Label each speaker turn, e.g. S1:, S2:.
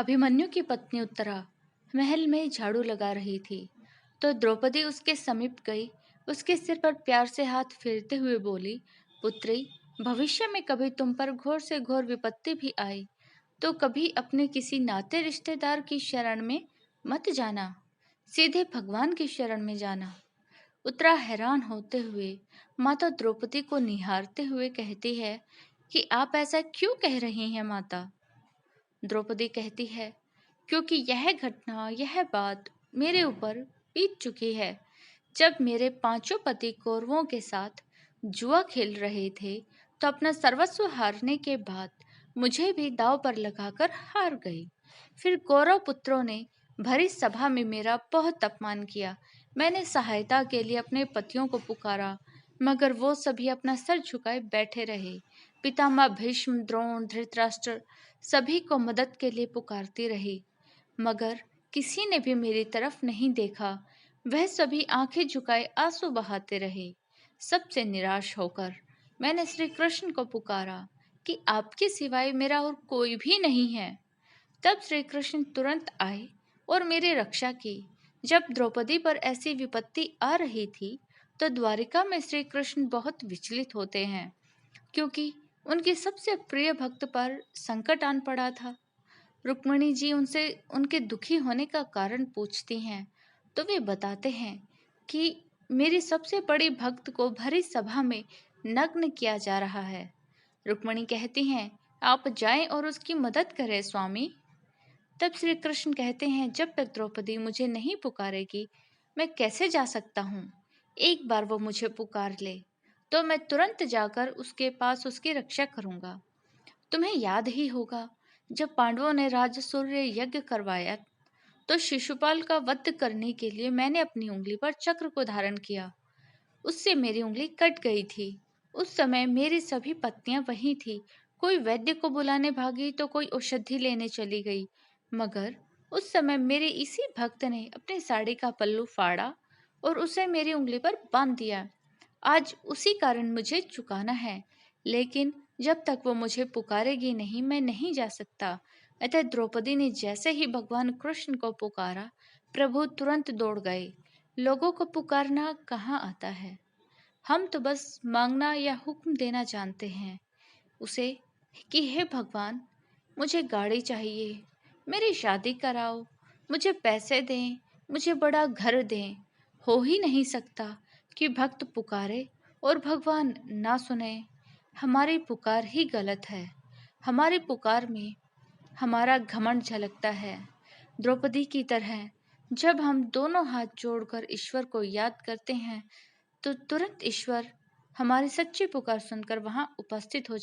S1: अभिमन्यु की पत्नी उत्तरा महल में झाड़ू लगा रही थी, तो द्रौपदी उसके समीप गई। उसके सिर पर प्यार से हाथ फेरते हुए बोली, पुत्री, भविष्य में कभी तुम पर घोर से घोर विपत्ति भी आए तो कभी अपने किसी नाते रिश्तेदार की शरण में मत जाना, सीधे भगवान की शरण में जाना। उत्तरा हैरान होते हुए माता द्रौपदी को निहारते हुए कहती है कि आप ऐसा क्यों कह रही हैं माता। द्रौपदी कहती है, क्योंकि यह घटना, यह बात मेरे ऊपर बीत चुकी है। जब मेरे पांचों पति कौरवों के साथ जुआ खेल रहे थे, तो अपना सर्वस्व हारने के बाद मुझे भी दांव पर लगाकर हार गई। फिर कौरव पुत्रों ने भरी सभा में मेरा बहुत अपमान किया। मैंने सहायता के लिए अपने पतियों को पुकारा, मगर वो सभी अपना सर झुकाए बैठे रहे। पितामह भीष्म, द्रोण, धृतराष्ट्र सभी को मदद के लिए पुकारती रही, मगर किसी ने भी मेरी तरफ नहीं देखा। वह सभी आंखें झुकाए आंसू बहाते रहे। सबसे निराश होकर मैंने श्री कृष्ण को पुकारा कि आपके सिवाय मेरा और कोई भी नहीं है। तब श्री कृष्ण तुरंत आए और मेरी रक्षा की। जब द्रौपदी पर ऐसी विपत्ति आ रही थी, तो द्वारिका में श्री कृष्ण बहुत विचलित होते हैं, क्योंकि उनके सबसे प्रिय भक्त पर संकट आन पड़ा था। रुक्मिणी जी उनसे उनके दुखी होने का कारण पूछती हैं, तो वे बताते हैं कि मेरी सबसे बड़ी भक्त को भरी सभा में नग्न किया जा रहा है। रुक्मिणी कहती हैं, आप जाएं और उसकी मदद करें स्वामी। तब श्री कृष्ण कहते हैं, जब तक द्रौपदी मुझे नहीं पुकारेगी, मैं कैसे जा सकता हूँ। एक बार वो मुझे पुकार ले, तो मैं तुरंत जाकर उसके पास उसकी रक्षा करूंगा। तुम्हें याद ही होगा, जब पांडवों ने राजसूय यज्ञ करवाया, तो शिशुपाल का वध करने के लिए मैंने अपनी उंगली पर चक्र को धारण किया। उससे मेरी उंगली कट गई थी। उस समय मेरी सभी पत्नियां वहीं थी। कोई वैद्य को बुलाने भागी तो कोई औषधि लेने चली गई, मगर उस समय मेरे इसी भक्त ने अपनी साड़ी का पल्लू फाड़ा और उसे मेरी उंगली पर बांध दिया। आज उसी कारण मुझे चुकाना है, लेकिन जब तक वो मुझे पुकारेगी नहीं, मैं नहीं जा सकता। अतः द्रौपदी ने जैसे ही भगवान कृष्ण को पुकारा, प्रभु तुरंत दौड़ गए। लोगों को पुकारना कहाँ आता है। हम तो बस मांगना या हुक्म देना जानते हैं उसे कि हे भगवान, मुझे गाड़ी चाहिए, मेरी शादी कराओ, मुझे पैसे दें, मुझे बड़ा घर दें। हो ही नहीं सकता कि भक्त पुकारे और भगवान ना सुने। हमारी पुकार ही गलत है। हमारी पुकार में हमारा घमंड झलकता है। द्रौपदी की तरह जब हम दोनों हाथ जोड़कर ईश्वर को याद करते हैं, तो तुरंत ईश्वर हमारी सच्ची पुकार सुनकर वहां उपस्थित हो